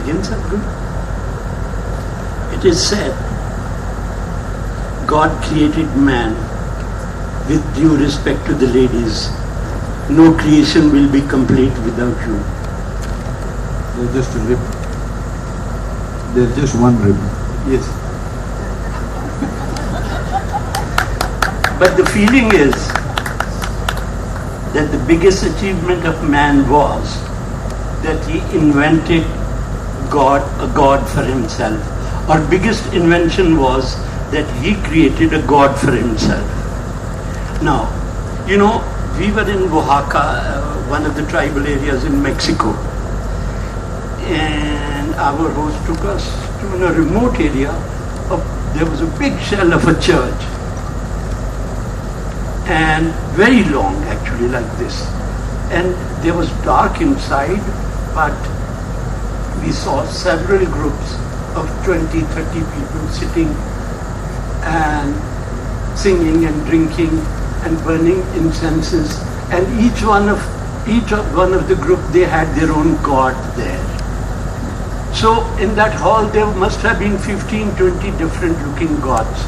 begin, Sadhguru? It is said, God created man with due respect to the ladies. No creation will be complete without you. There's just a rib. There's just one rib. Yes. But the feeling is that the biggest achievement of man was that he invented God, a God for himself. Our biggest invention was that he created a God for himself. Now, you know, we were in Oaxaca, one of the tribal areas in Mexico, and our host took us to a remote area. There was a big shell of a church, and very long actually, like this. And there was dark inside, but we saw several groups of 20, 30 people sitting and singing and drinking and burning incenses, and each one of the group, they had their own god there. So in that hall there must have been 15, 20 different looking gods.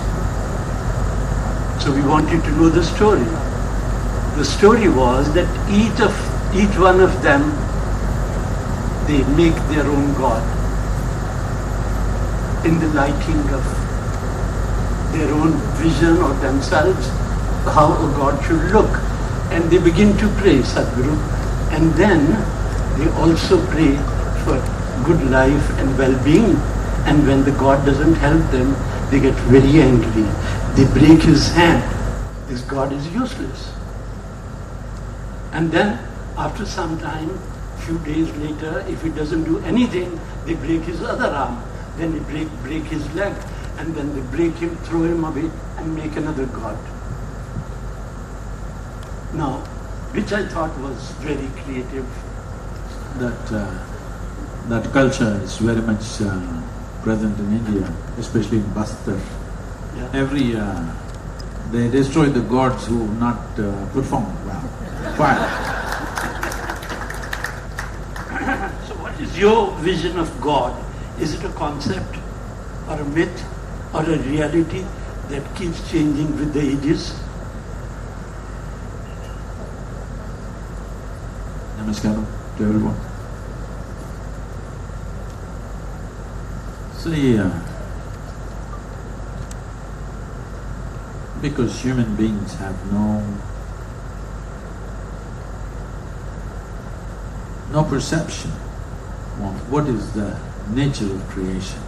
So we wanted to know the story. The story was that each one of them, they make their own god in the lighting of their own vision or themselves, how a god should look. And they begin to pray, Sadhguru. And then they also pray for good life and well-being. And when the god doesn't help them, they get very angry. They break his hand. This god is useless. And then after some time, few days later, if he doesn't do anything, they break his other arm. Then they break his leg. And then they break him, throw him away, and make another god. Now, which I thought was very creative. That culture is very much present in India, especially in Bastar. Yeah. They destroy the gods who have not performed well. Fire. So what is your vision of God? Is it a concept or a myth or a reality that keeps changing with the ages? Namaskaram to everyone. See, because human beings have no perception of what is the nature of creation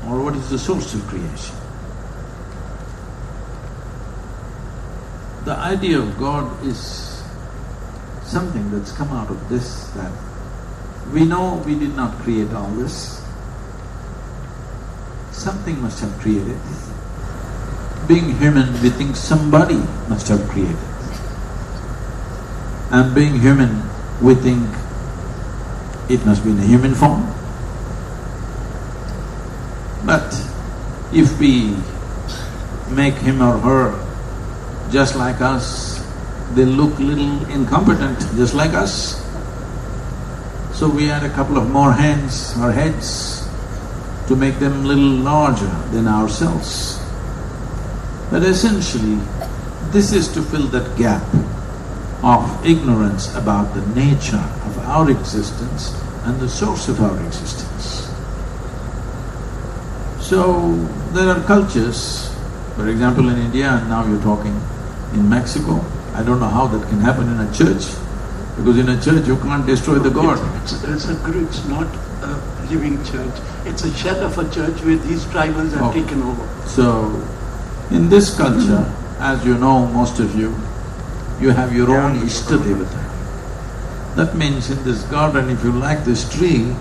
or what is the source of creation. The idea of God is something that's come out of this, that we know we did not create all this. Something must have created. Being human, we think somebody must have created. And being human, we think it must be in a human form. But if we make him or her just like us, they look little incompetent, just like us. So we add a couple of more hands or heads to make them a little larger than ourselves. But essentially, this is to fill that gap of ignorance about the nature of our existence and the source of our existence. So, there are cultures, for example in India, and now you're talking in Mexico. I don't know how that can happen in a church, because in a church you can't destroy the God. It's not a living church. It's a shell of a church where these tribals have taken over. So, in this culture, as you know, most of you, you have your own Ishtadevata. That means in this garden, if you like this tree,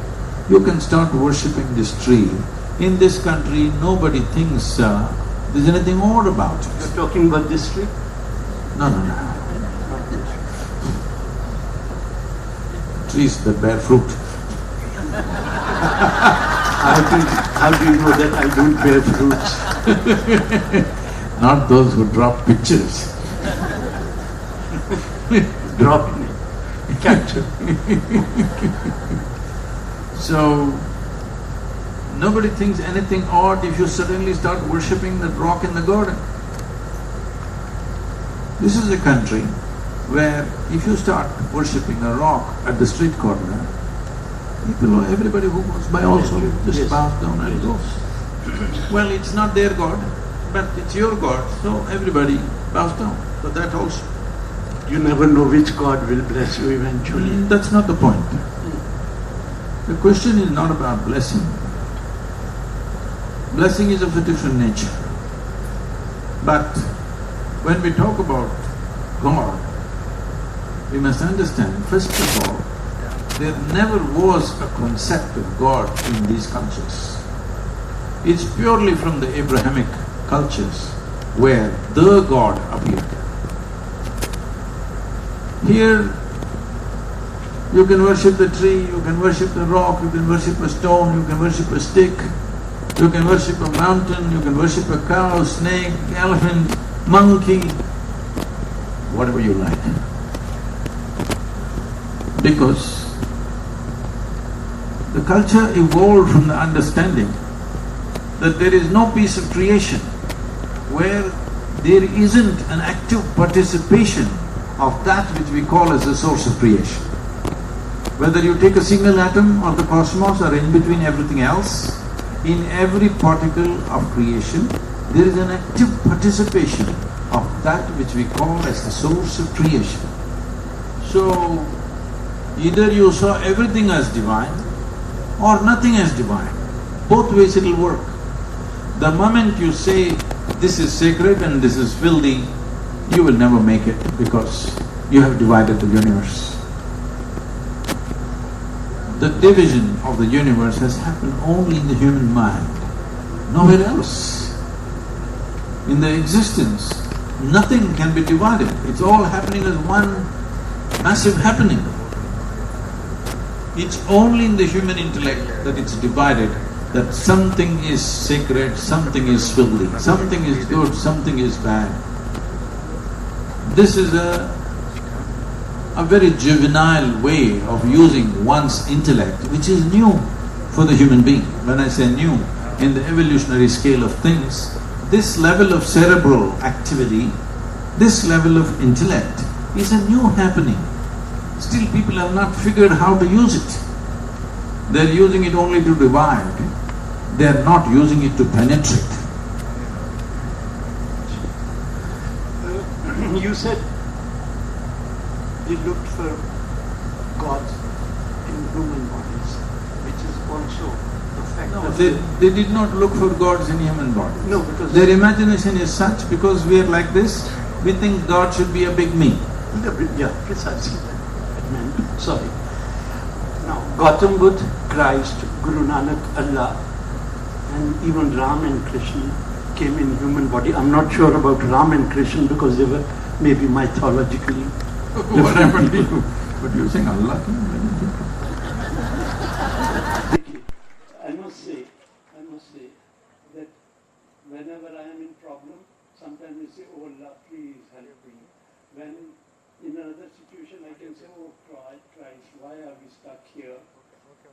you can start worshipping this tree. In this country, nobody thinks there's anything odd about it. You're talking about this tree? No. Trees that bear fruit. How do you know that I don't bear fruits? Not those who drop pictures. Drop me, capture. So, nobody thinks anything odd if you suddenly start worshipping that rock in the garden. This is a country where if you start worshipping a rock at the street corner, people, everybody who goes by also just bows down and goes. Well, it's not their god, but it's your god, so everybody bows down for that also. You never know which god will bless you eventually. That's not the point. The question is not about blessing. Blessing is of a different nature. But when we talk about God, we must understand, first of all, there never was a concept of God in these cultures. It's purely from the Abrahamic cultures where the God appeared. Here, you can worship the tree, you can worship the rock, you can worship a stone, you can worship a stick, you can worship a mountain, you can worship a cow, snake, elephant, monkey, whatever you like. Because the culture evolved from the understanding that there is no piece of creation where there isn't an active participation of that which we call as the source of creation. Whether you take a single atom of the cosmos or in between everything else, in every particle of creation, there is an active participation of that which we call as the source of creation. So, either you saw everything as divine or nothing as divine. Both ways it'll work. The moment you say, this is sacred and this is filthy, you will never make it because you have divided the universe. The division of the universe has happened only in the human mind, nowhere else. In the existence, nothing can be divided, it's all happening as one massive happening. It's only in the human intellect that it's divided, that something is sacred, something is filthy, something is good, something is bad. This is a very juvenile way of using one's intellect, which is new for the human being. When I say new, in the evolutionary scale of things, this level of cerebral activity, this level of intellect is a new happening. Still people have not figured how to use it. They're using it only to divide, they're not using it to penetrate. You said they looked for gods in human bodies, which is also the fact No, of they did not look for gods in human bodies. No, because… Their imagination is such, because we are like this, we think God should be a big me. Yeah, precisely that meant, sorry. Now, Gautam Buddha, Christ, Guru Nanak, Allah, and even Ram and Krishna came in human body. I'm not sure about Ram and Krishna because they were maybe mythologically What happened to you? But you saying Allah came? I must say that whenever I am in problem, sometimes I say, oh Allah, please help me. When in another situation I can say, oh Christ, why are we stuck here?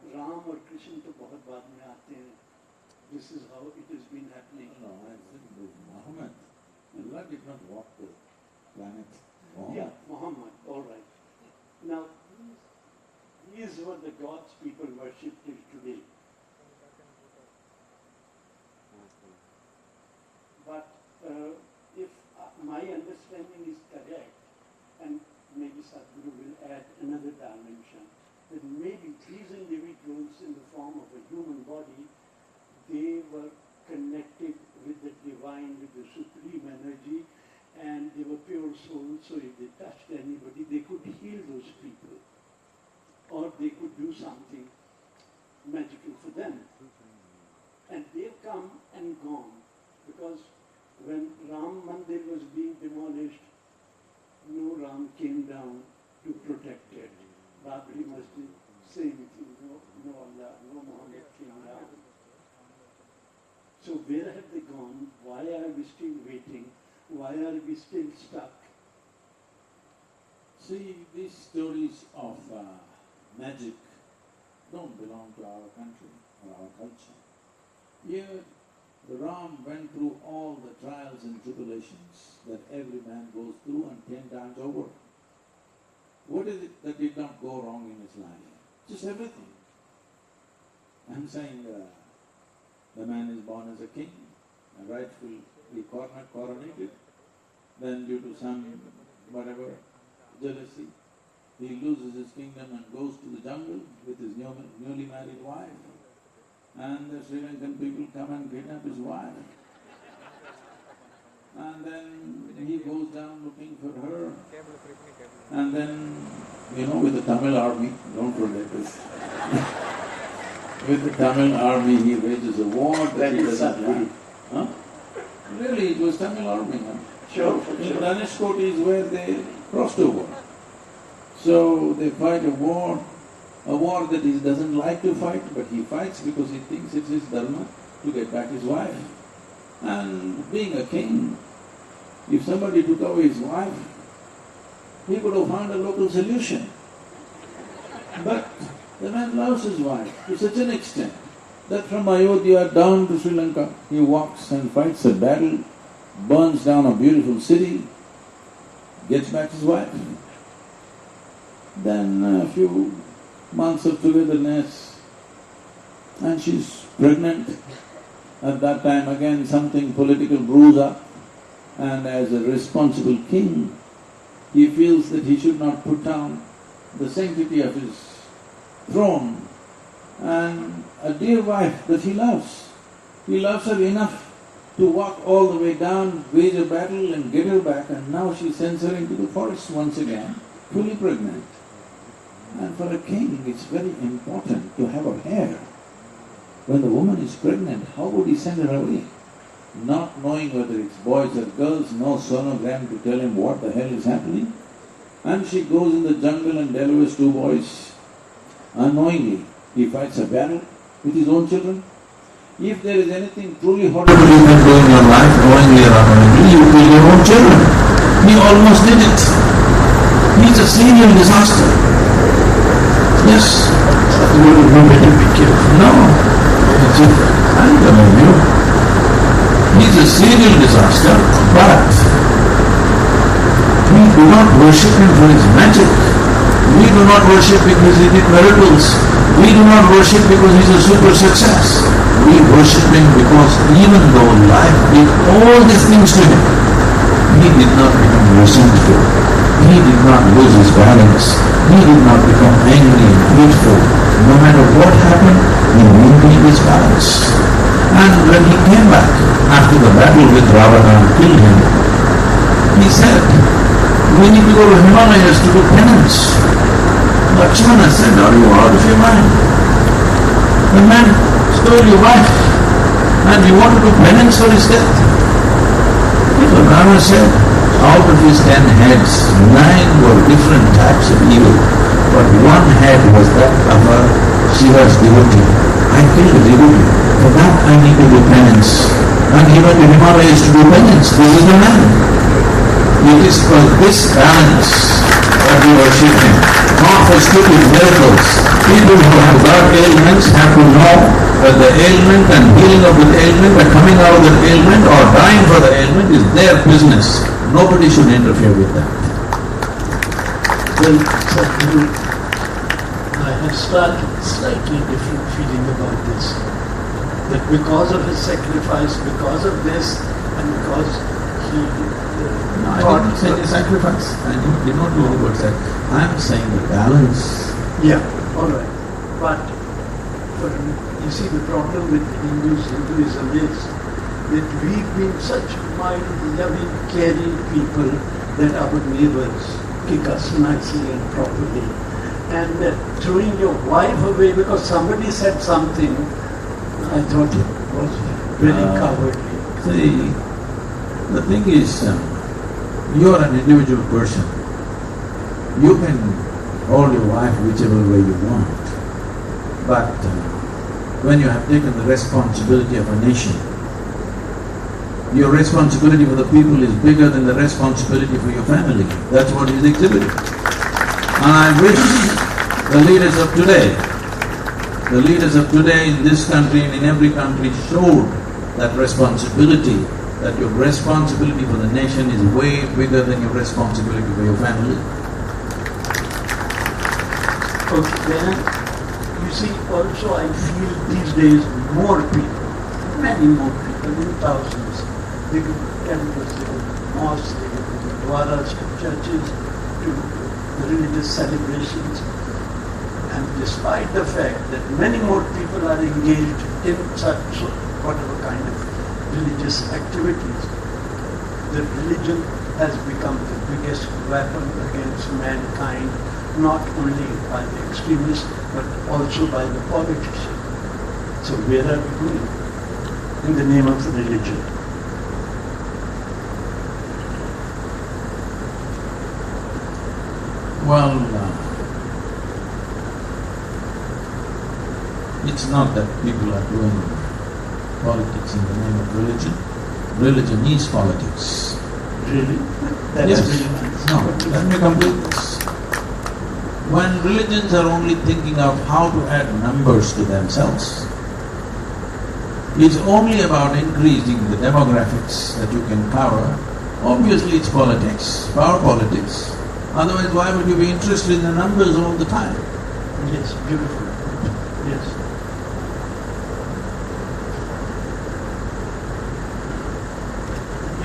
Ram or Krishna to bahut baad mein aate hain. This is how it has been happening. No, I said Muhammad. Allah did not walk the planet. Yeah, Muhammad, all right. Now, these were the gods people worship till today. But if my understanding is correct, and maybe Sadhguru will add another dimension, that maybe these individuals in the form of a human body, they were connected with the divine, with the supreme energy, and they were pure souls, so if they touched anybody, they could heal those people, or they could do something magical for them. And they've come and gone, because when Ram Mandir was being demolished, no Ram came down to protect it. Babri Masjid, same thing, no Allah, no Muhammad came down. So where have they gone? Why are we still waiting? Why are we still stuck? See, these stories of magic don't belong to our country or our culture. Here, the Ram went through all the trials and tribulations that every man goes through and 10 times over. What is it that did not go wrong in his life? Just everything. I'm saying the man is born as a king, rightfully coronated, then due to some whatever jealousy, he loses his kingdom and goes to the jungle with his newly married wife. And the Sri Lankan people come and kidnap his wife. And then he goes down looking for her. And then, with the Tamil army, don't forget this. With the Tamil army he wages a war that he doesn't like. Huh? Really, it was Tamil army, huh? Sure. In Dhanishkoti is where they crossed over. So they fight a war that he doesn't like to fight, but he fights because he thinks it's his dharma to get back his wife. And being a king, if somebody took away his wife, he could have found a local solution. But the man loves his wife to such an extent that from Ayodhya down to Sri Lanka, he walks and fights a battle, burns down a beautiful city, gets back his wife. Then a few months of togetherness and she's pregnant. At that time again something political brews up, and as a responsible king, he feels that he should not put down the sanctity of his throne and a dear wife that he loves. He loves her enough to walk all the way down, wage a battle and get her back, and now she sends her into the forest once again, fully pregnant. And for a king, it's very important to have her heir. When the woman is pregnant, how would he send her away? Not knowing whether it's boys or girls, no sonogram to tell him what the hell is happening. And she goes in the jungle and delivers 2 boys. Unknowingly, he fights a battle with his own children. If there is anything truly horrible you can do in your life, knowingly or unknowingly, you kill your own children. He almost did it. He's a serial disaster. Yes. You better be careful. No. I'm telling you. He's a serial disaster, but we do not worship him for his magic. We do not worship because he did miracles. We do not worship because he's a super success. We worship him because even though life did all these things to him, he did not become resentful. He did not lose his balance. He did not become angry and hateful. No matter what happened, he maintained his balance. And when he came back after the battle with Ravana and killed him, he said, we need to go to Himalayas to do penance. Lakshmana said, are you out of your mind? The man stole your wife and you want to do penance for his death? So Rama said, out of his 10 heads, 9 were different types of evil, but one head was that of a Shiva's devotee. I killed a devotee. For that I need to do penance. And he went to Himalayas to do penance. This is the man. It is for this balance that we worship him, not for stupid miracles. People who have got ailments have to know that the ailment and healing of the ailment, the coming out of the ailment or dying for the ailment is their business. Nobody should interfere with that. Well, Sadhguru, I have started slightly different feeling about this. That because of his sacrifice, because of this, and because he I didn't say the sacrifice. I did not know about that. I am saying the balance. Yeah, all right. But you see, the problem with Hinduism is that we've been such mild, loving, caring people that our neighbors kick us nicely and properly. And throwing your wife away because somebody said something, I thought it was very cowardly. See, the thing is, you are an individual person. You can hold your wife whichever way you want. But when you have taken the responsibility of a nation, your responsibility for the people is bigger than the responsibility for your family. That's what is exhibited. And I wish the leaders of today The leaders of today in this country and in every country showed that responsibility, that your responsibility for the nation is way bigger than your responsibility for your family. Okay, then you see also I feel these days more people, many more people, in thousands, they go to temples, they go to mosques, they go to gurdwaras, to churches, to religious celebrations. And despite the fact that many more people are engaged in such whatever kind of religious activities, the religion has become the biggest weapon against mankind, not only by the extremists but also by the politicians. So where are we going in the name of religion? Well, it's not that people are doing politics in the name of religion. Religion is politics. Really? That's Yes. really nice. No, let me complete this. When religions are only thinking of how to add numbers to themselves, it's only about increasing the demographics that you can cover. Obviously it's politics, power politics. Otherwise, why would you be interested in the numbers all the time? Yes, beautiful. Yes.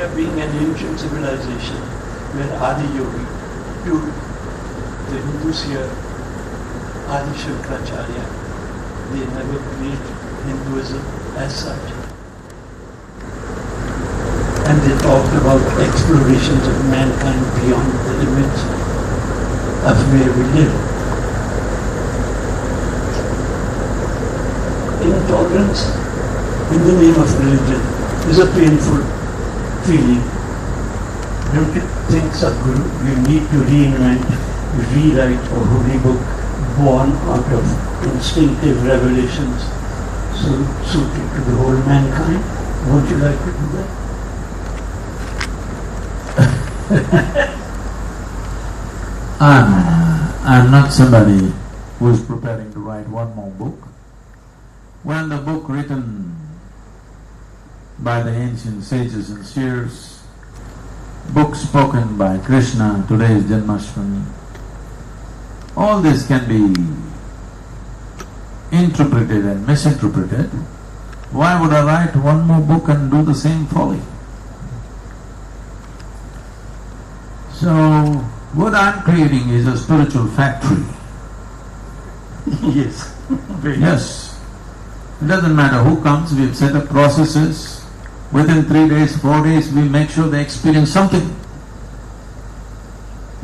India being an ancient civilization where Adi Yogi, the Hindus here, Adi Shankaracharya, they never believed Hinduism as such. And they talked about explorations of mankind beyond the limits of where we live. Intolerance in the name of religion is a painful feeling. Don't you think, Sadhguru, you need to reinvent, rewrite a holy book born out of instinctive revelations suited to the whole mankind? Won't you like to do that? I'm not somebody who is preparing to write one more book. When the book written by the ancient sages and seers, book spoken by Krishna, today's Janmashtami, all this can be interpreted and misinterpreted. Why would I write one more book and do the same folly? So, what I'm creating is a spiritual factory. Yes. Yes. It doesn't matter who comes, we've set up processes. Within 3 days, 4 days, we make sure they experience something.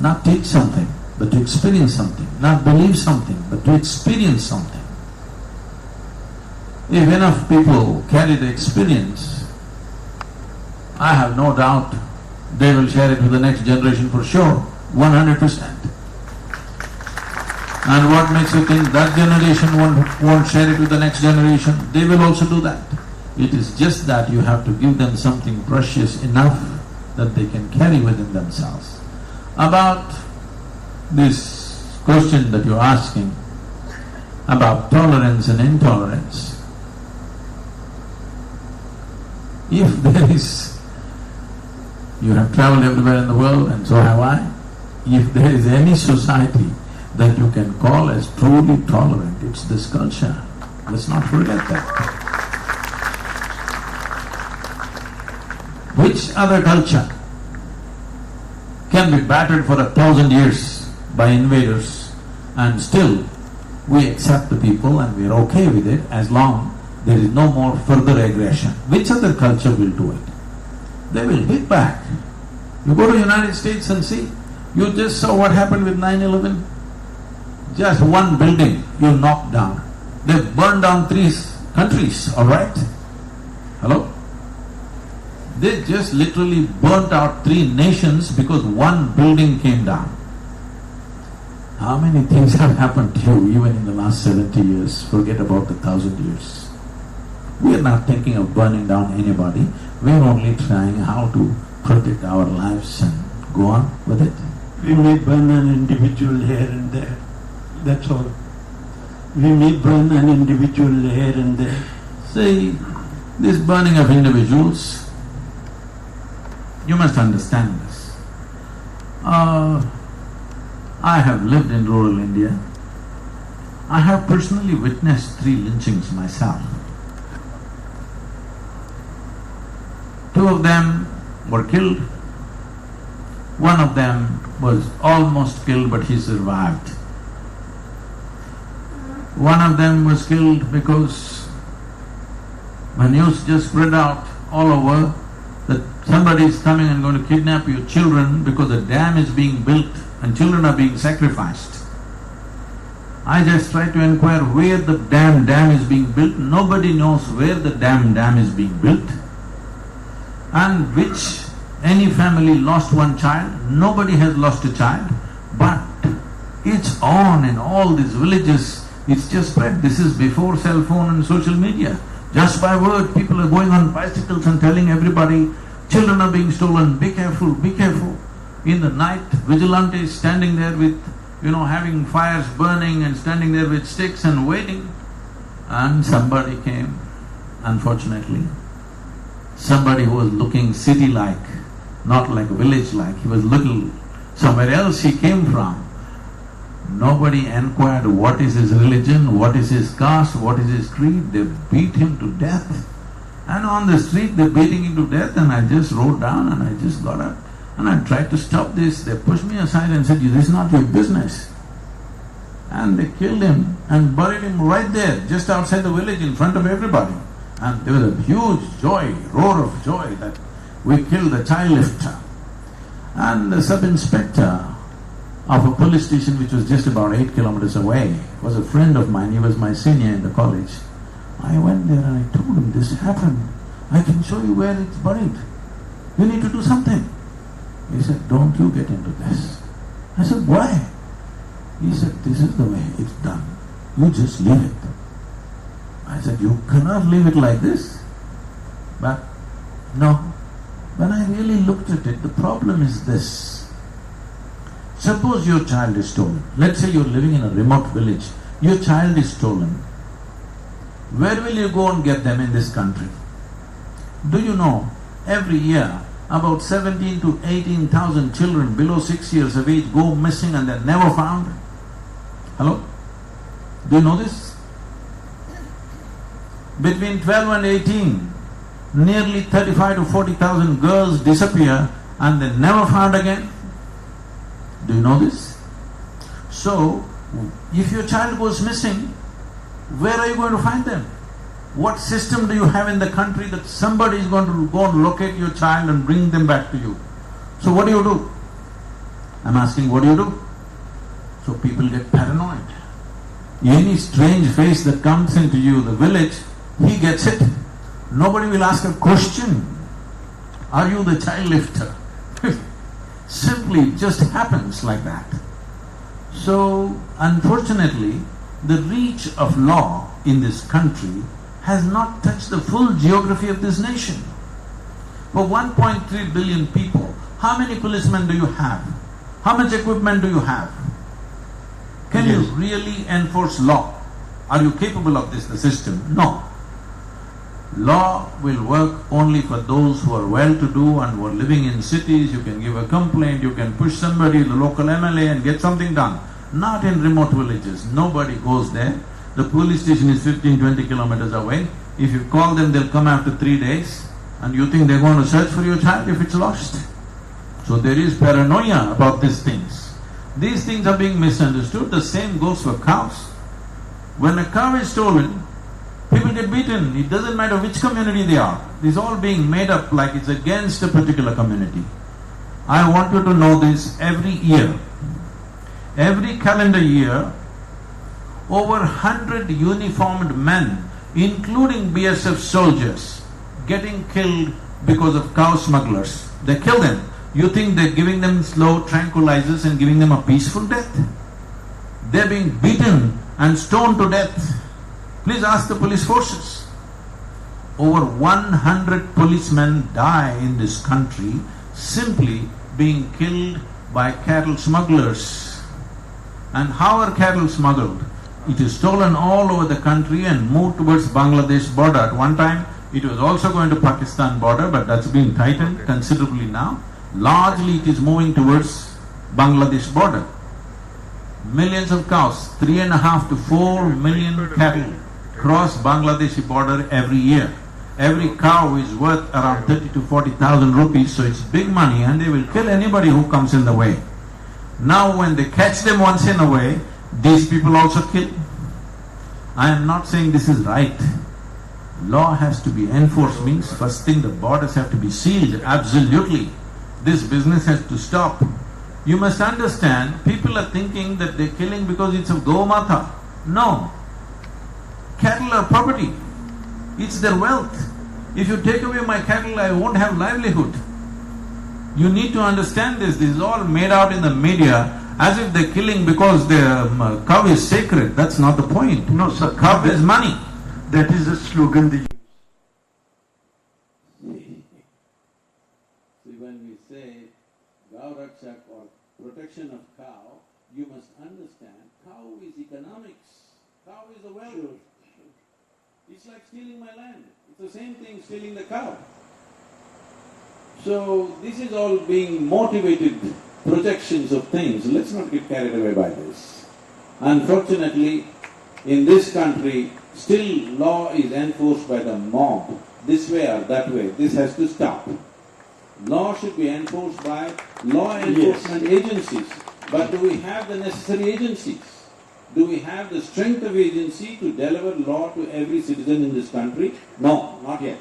Not teach something, but to experience something. Not believe something, but to experience something. If enough people carry the experience, I have no doubt they will share it with the next generation for sure, 100%. And what makes you think that generation won't share it with the next generation? They will also do that. It is just that you have to give them something precious enough that they can carry within themselves. About this question that you're asking about tolerance and intolerance, if there is, you have traveled everywhere in the world and so have I, if there is any society that you can call as truly tolerant, it's this culture. Let's not forget that. Which other culture can be battered for 1,000 years by invaders and still we accept the people and we are okay with it as long there is no more further aggression? Which other culture will do it? They will hit back. You go to the United States and see, you just saw what happened with 9/11. Just one building you knocked down. They burned down 3 countries, all right? Hello? They just literally burnt out 3 nations because one building came down. How many things have happened to you even in the last 70 years? Forget about the 1,000 years. We are not thinking of burning down anybody. We are only trying how to protect our lives and go on with it. We may burn an individual here and there, that's all. We may burn an individual here and there. See, this burning of individuals, you must understand this. I have lived in rural India. I have personally witnessed 3 lynchings myself. 2 of them were killed. One of them was almost killed, but he survived. One of them was killed because when news just spread out all over that somebody is coming and going to kidnap your children because a dam is being built and children are being sacrificed. I just tried to inquire where the dam is being built. Nobody knows where the dam is being built. And which any family lost one child, nobody has lost a child, but it's on in all these villages, it's just spread. This is before cell phone and social media. Just by word, people are going on bicycles and telling everybody, children are being stolen, be careful, be careful. In the night, vigilantes standing there with, having fires burning and standing there with sticks and waiting. And somebody came, unfortunately. Somebody who was looking city-like, not like village-like. He was little somewhere else he came from. Nobody inquired what is his religion, what is his caste, what is his creed. They beat him to death. And on the street they're beating him to death, and I just rode down and I just got up and I tried to stop this. They pushed me aside and said, this is not your business. And they killed him and buried him right there, just outside the village in front of everybody. And there was a huge joy, roar of joy that we killed the child lifter. And the sub-inspector of a police station which was just about 8 kilometers away was a friend of mine. He was my senior in the college. I went there and I told him, this happened. I can show you where it's buried. You need to do something. He said, don't you get into this. I said, why? He said, this is the way it's done. You just leave it. I said, you cannot leave it like this. But no. When I really looked at it, the problem is this. Suppose your child is stolen. Let's say you're living in a remote village. Your child is stolen. Where will you go and get them in this country? Do you know, every year about 17 to 18,000 children below 6 years of age go missing and they're never found? Hello? Do you know this? Between 12 and 18, nearly 35 to 40,000 girls disappear and they're never found again. Do you know this? So, if your child goes missing, where are you going to find them? What system do you have in the country that somebody is going to go and locate your child and bring them back to you? So what do you do? I'm asking, what do you do? So people get paranoid. Any strange face that comes into the village, he gets it. Nobody will ask a question. Are you the child lifter? Simply it just happens like that. So, unfortunately, the reach of law in this country has not touched the full geography of this nation. For 1.3 billion people, how many policemen do you have? How much equipment do you have? Can you really enforce law? Are you capable of this, the system? No. Law will work only for those who are well-to-do and who are living in cities. You can give a complaint, you can push somebody, the local MLA, and get something done. Not in remote villages. Nobody goes there. The police station is 15-20 kilometers away. If you call them, they'll come after 3 days. And you think they're going to search for your child if it's lost? So there is paranoia about these things. These things are being misunderstood. The same goes for cows. When a cow is stolen, people get beaten. It doesn't matter which community they are. It's all being made up like it's against a particular community. I want you to know this every year. Every calendar year, over 100 uniformed men, including BSF soldiers, getting killed because of cow smugglers. They kill them. You think they're giving them slow tranquilizers and giving them a peaceful death? They're being beaten and stoned to death. Please ask the police forces. Over 100 policemen die in this country simply being killed by cattle smugglers. And how are cattle smuggled? It is stolen all over the country and moved towards Bangladesh border. At one time, it was also going to Pakistan border, but that's been tightened considerably now. Largely it is moving towards Bangladesh border. Millions of cows, 3.5 to 4 million cattle cross Bangladeshi border every year. Every cow is worth around 30 to 40,000 rupees, so it's big money, and they will kill anybody who comes in the way. Now when they catch them once in a way, these people also kill. I am not saying this is right. Law has to be enforced means first thing the borders have to be sealed, absolutely. This business has to stop. You must understand, people are thinking that they're killing because it's of Gomata. No. Cattle are property. It's their wealth. If you take away my cattle, I won't have livelihood. You need to understand this. This is all made out in the media as if they're killing because their cow is sacred. That's not the point. No, sir. Cow is money. That is a slogan they use. See, when we say Gaurakshak or protection of cow, you must understand cow is economics. Cow is the wealth. It's like stealing my land. It's the same thing stealing the cow. So this is all being motivated projections of things. Let's not get carried away by this. Unfortunately, in this country, still law is enforced by the mob, this way or that way. This has to stop. Law should be enforced by law enforcement agencies. But do we have the necessary agencies? Do we have the strength of agency to deliver law to every citizen in this country? No, not yet.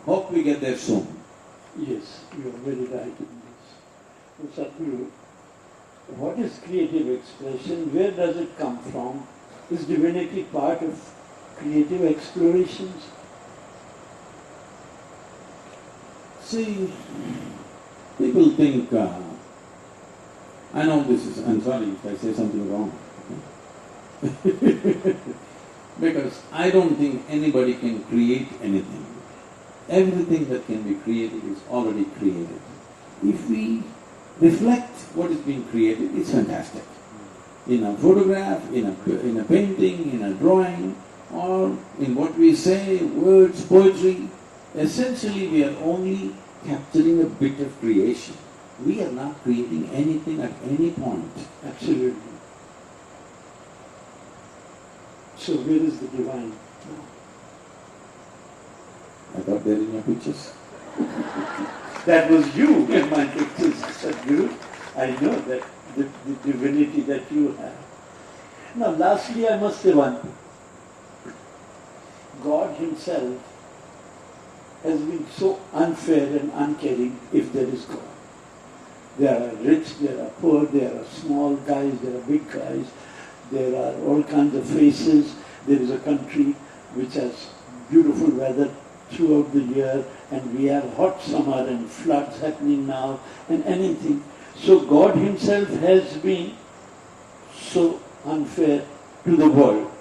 Hope we get there soon. Yes, you are very right in this. So, Sadhguru, what is creative expression? Where does it come from? Is divinity part of creative explorations? See, people think, I know this is… I'm sorry if I say something wrong. Because I don't think anybody can create anything. Everything that can be created is already created. If we reflect what is being created, it's fantastic. In a photograph, in a painting, in a drawing, or in what we say, words, poetry, essentially we are only capturing a bit of creation. We are not creating anything at any point. Absolutely. So where is the divine now? I thought they're in your pictures. That was you in my pictures, Sadhguru. I know that the divinity that you have. Now lastly I must say one thing. God himself has been so unfair and uncaring if there is God. There are rich, there are poor, there are small guys, there are big guys, there are all kinds of faces. There is a country which has beautiful weather throughout the year, and we have hot summer and floods happening now and anything. So God himself has been so unfair to the world.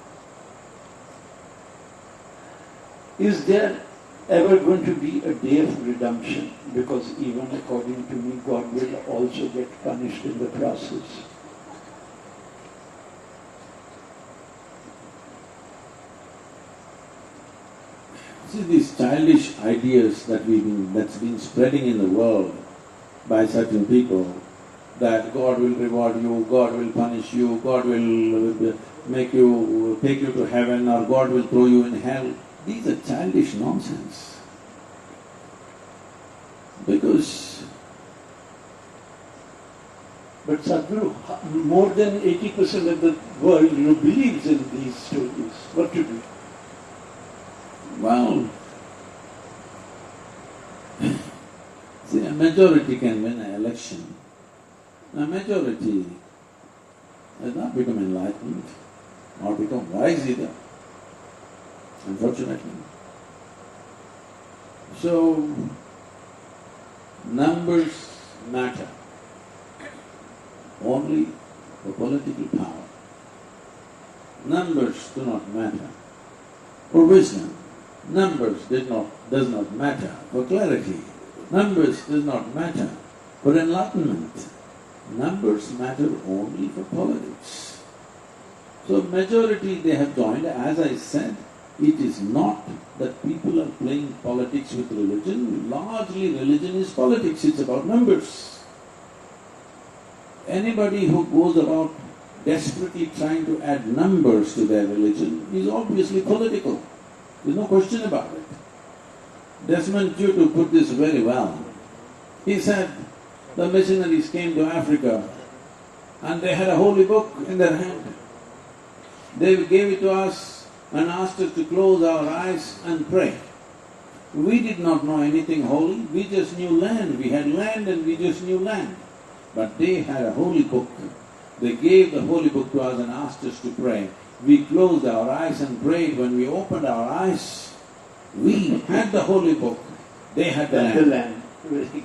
Is there ever going to be a day of redemption? Because even according to me, God will also get punished in the process. See, these childish ideas that's been spreading in the world by certain people, that God will reward you, God will punish you, God will make you, take you to heaven, or God will throw you in hell. These are childish nonsense. Because… But Sadhguru, more than 80% of the world believes in these stories. What to do? Well, see, a majority can win an election. A majority has not become enlightened or become wise either, unfortunately. So, numbers matter only for political power. Numbers do not matter for wisdom. Numbers does not matter for clarity. Numbers does not matter for enlightenment. Numbers matter only for politics. So majority they have joined. As I said, it is not that people are playing politics with religion. Largely religion is politics, it's about numbers. Anybody who goes about desperately trying to add numbers to their religion is obviously political. There's no question about it. Desmond Tutu put this very well. He said, the missionaries came to Africa and they had a holy book in their hand. They gave it to us and asked us to close our eyes and pray. We did not know anything holy, we just knew land. We had land and we just knew land. But they had a holy book. They gave the holy book to us and asked us to pray. We closed our eyes and prayed. When we opened our eyes, we had the holy book, they had the land. The land. Very good.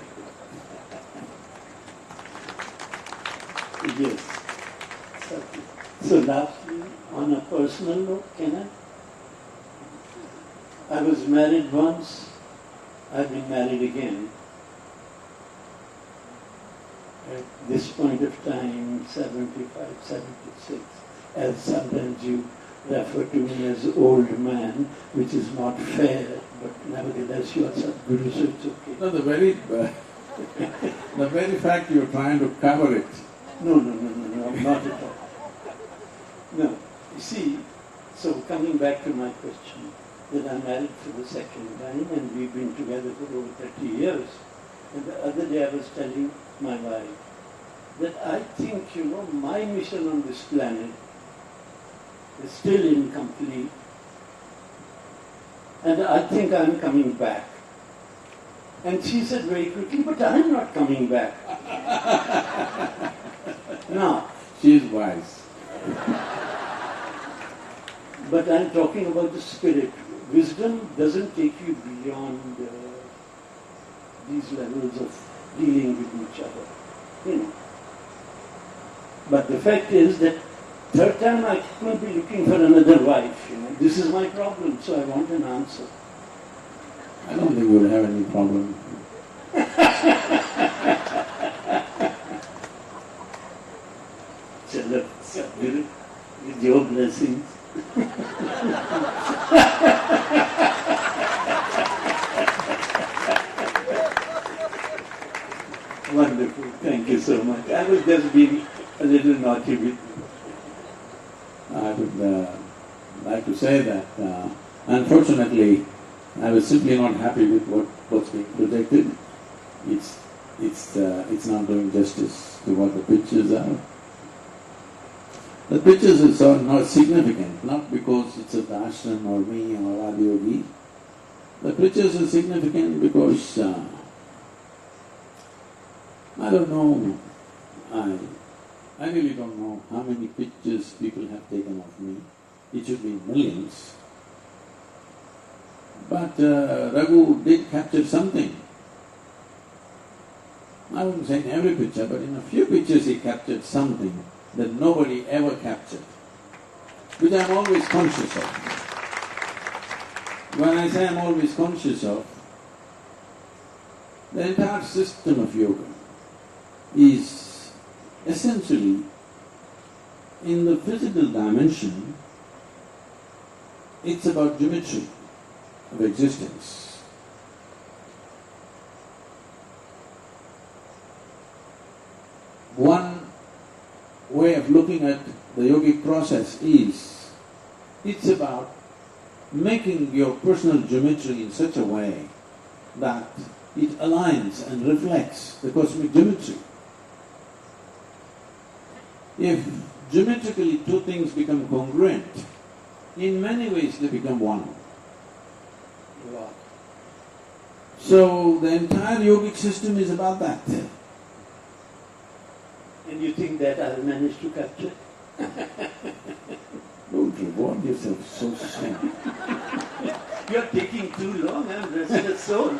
Yes. So lastly, on a personal note, can I was married once, I've been married again. At this point of time, 75, 76, as sometimes you refer to me as old man, which is not fair, but nevertheless you are Sadhguru, so it's okay. No, the very fact you're trying to cover it. No, not at all. No, you see, so coming back to my question, that I'm married for the second time and we've been together for over 30 years. And the other day I was telling my wife that I think, my mission on this planet is still incomplete. And I think I'm coming back. And she said very quickly, but I'm not coming back. Now, She's wise. but I'm talking about the spirit. Wisdom doesn't take you beyond these levels of dealing with each other, But the fact is that third time I couldn't be looking for another wife, This is my problem, so I want an answer. I don't think you'll have any problem. Chalo, Sadhguru, with your blessings. Wonderful, thank you so much. I was just being a little naughty with you. I would like to say that unfortunately I was simply not happy with what's being projected. It's not doing justice to what the pictures are. The pictures are not significant, not because it's a ashram or me or Adi Yogi. The pictures are significant because I don't know, I really don't know how many pictures people have taken of me. It should be millions. But Raghu did capture something. I wouldn't say in every picture, but in a few pictures he captured something that nobody ever captured, which I'm always conscious of. When I say I'm always conscious of, the entire system of yoga is essentially in the physical dimension, it's about geometry of existence. One way of looking at the yogic process is, it's about making your personal geometry in such a way that it aligns and reflects the cosmic geometry. If geometrically two things become congruent, in many ways they become one. Wow. So the entire yogic system is about that. And you think that I'll manage to capture? Don't reward yourself so soon. You're taking too long, I'm restless soul.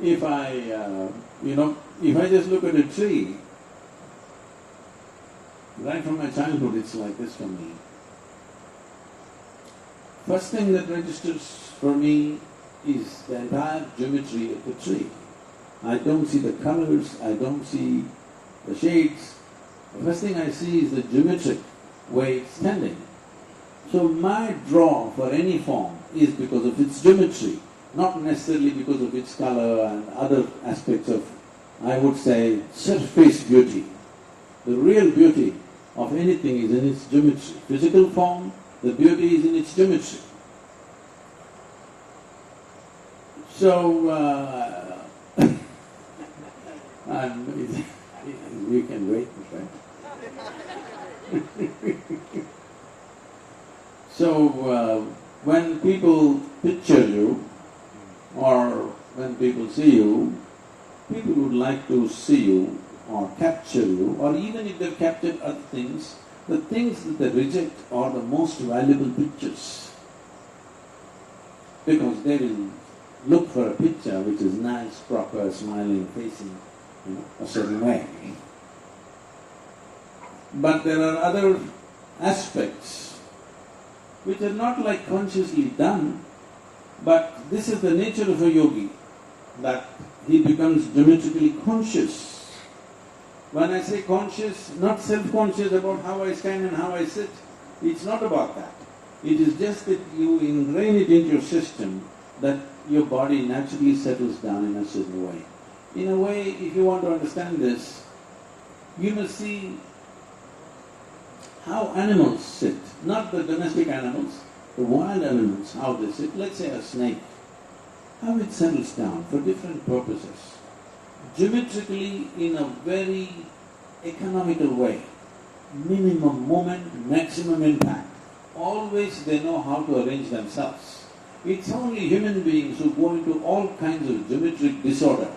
If I just look at a tree, right from my childhood it's like this for me. First thing that registers for me is the entire geometry of the tree. I don't see the colors, I don't see the shades, The first thing I see is the geometric way it's standing. So my draw for any form is because of its geometry, not necessarily because of its color and other aspects of, I would say, surface beauty. The real beauty of anything is in its geometry. Physical form, the beauty is in its geometry. So, and we can wait, right? So, when people picture you or when people see you, people would like to see you or capture you, or even if they've captured other things, the things that they reject are the most valuable pictures. Because they will look for a picture which is nice, proper, smiling, facing, a certain way. But there are other aspects which are not like consciously done, but this is the nature of a yogi, that he becomes geometrically conscious. When I say conscious, not self-conscious about how I stand and how I sit, it's not about that. It is just that you ingrain it into your system that your body naturally settles down in a certain way. In a way, if you want to understand this, you must see how animals sit, not the domestic animals, the wild animals, how they sit. Let's say a snake, how it settles down for different purposes, geometrically in a very economical way, minimum moment, maximum impact. Always they know how to arrange themselves. It's only human beings who go into all kinds of geometric disorder.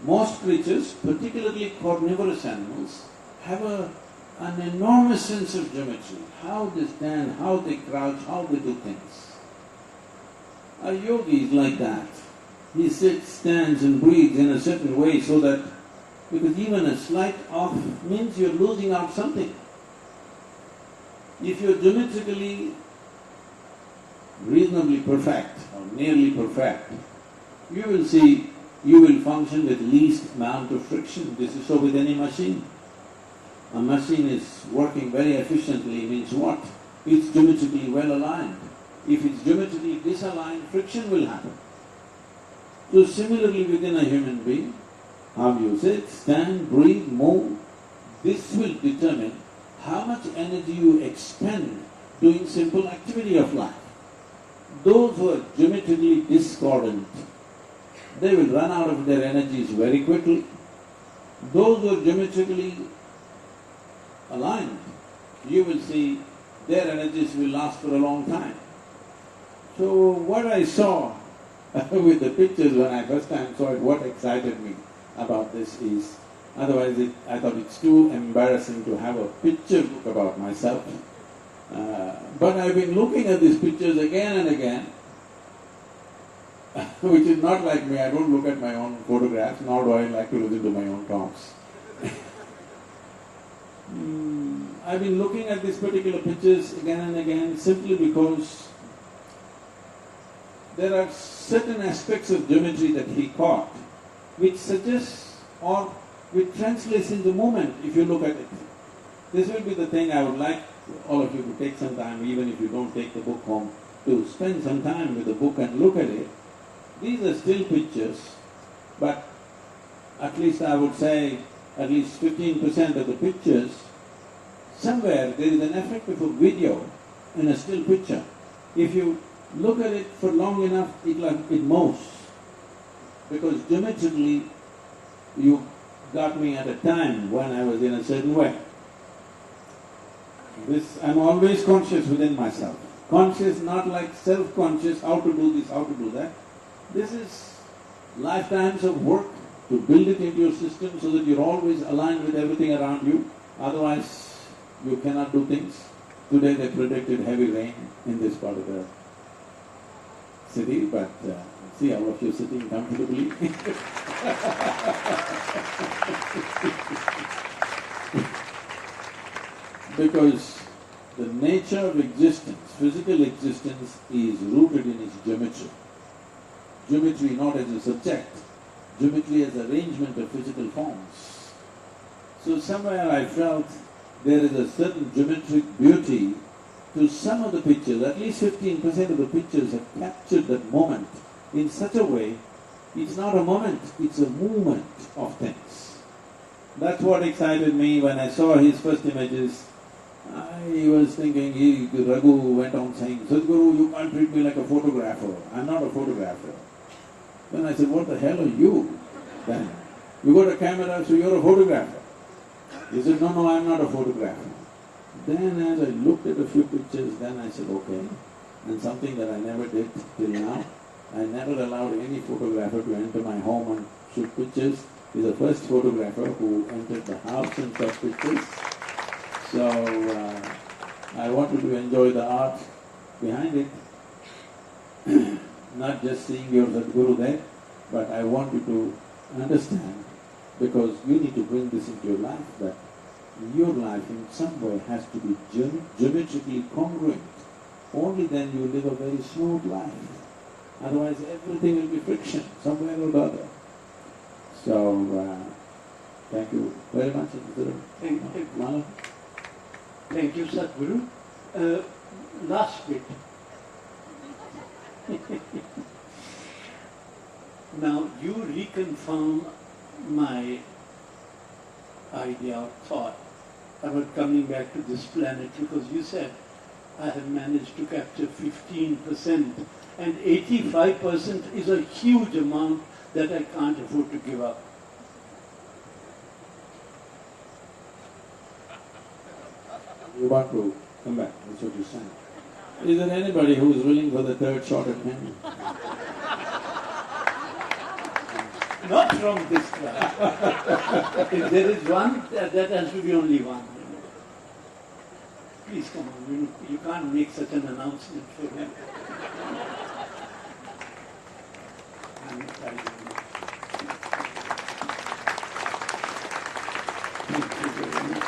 Most creatures, particularly carnivorous animals, have an enormous sense of geometry, how they stand, how they crouch, how they do things. A yogi is like that. He sits, stands and breathes in a certain way so that, because even a slight off means you're losing out something. If you're geometrically reasonably perfect or nearly perfect, you will see you will function with least amount of friction. This is so with any machine. A machine is working very efficiently means what? It's geometrically well aligned. If it's geometrically disaligned, friction will happen. So similarly within a human being, how you sit, stand, breathe, move, this will determine how much energy you expend doing simple activity of life. Those who are geometrically discordant, they will run out of their energies very quickly. Those who are geometrically aligned, you will see their energies will last for a long time. So what I saw with the pictures when I first time saw it, what excited me about this is, otherwise I thought it's too embarrassing to have a picture book about myself. But I've been looking at these pictures again and again, which is not like me. I don't look at my own photographs, nor do I like to listen to my own talks. I've been looking at these particular pictures again and again simply because there are certain aspects of geometry that he caught which suggests or which translates into movement if you look at it. This will be the thing I would like all of you to take some time, even if you don't take the book home, to spend some time with the book and look at it. These are still pictures, but at least I would say at least 15% of the pictures, somewhere there is an effect of a video in a still picture. If you look at it for long enough, it moves. Because geometrically, you got me at a time when I was in a certain way. I'm always conscious within myself. Conscious, not like self-conscious, how to do this, how to do that. This is lifetimes of work to build it into your system so that you're always aligned with everything around you. Otherwise, you cannot do things. Today they predicted heavy rain in this part of the city, but see all of you sitting comfortably. Because the nature of existence, physical existence, is rooted in its geometry. Geometry not as a subject, geometry as arrangement of physical forms. So somewhere I felt there is a certain geometric beauty to some of the pictures. At least 15% of the pictures have captured that moment in such a way, it's not a moment, it's a movement of things. That's what excited me when I saw his first images. I was thinking, Raghu went on saying, Sadhguru, you can't treat me like a photographer, I'm not a photographer. Then I said, what the hell are you then? You got a camera, so you're a photographer. He said, no, I'm not a photographer. Then as I looked at a few pictures, then I said, okay. And something that I never did till now, I never allowed any photographer to enter my home and shoot pictures. He's the first photographer who entered the house and took pictures. So, I wanted to enjoy the art behind it, not just seeing your Sadhguru there, but I want you to understand, because you need to bring this into your life, that your life in some way has to be geometrically congruent. Only then you live a very smooth life. Otherwise everything will be friction, somewhere or the other. So, thank you very much. Thank you, Sadhguru. Last bit. Now, you reconfirm my idea or thought about coming back to this planet, because you said I have managed to capture 15% and 85% is a huge amount that I can't afford to give up. You want to come back, that's what you're saying. Is there anybody who is willing for the third shot at him? Not from this class. If there is one, that has to be only one. Please come on, you can't make such an announcement for him. I'm excited. Thank you very much.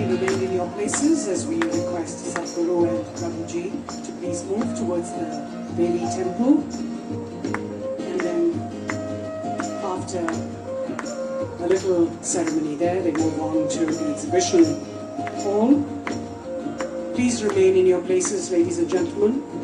remain in your places as we request Sadhguru and Raghu to please move towards the Devi temple. And then after a little ceremony there, they move on to the exhibition hall. Please remain in your places, ladies and gentlemen.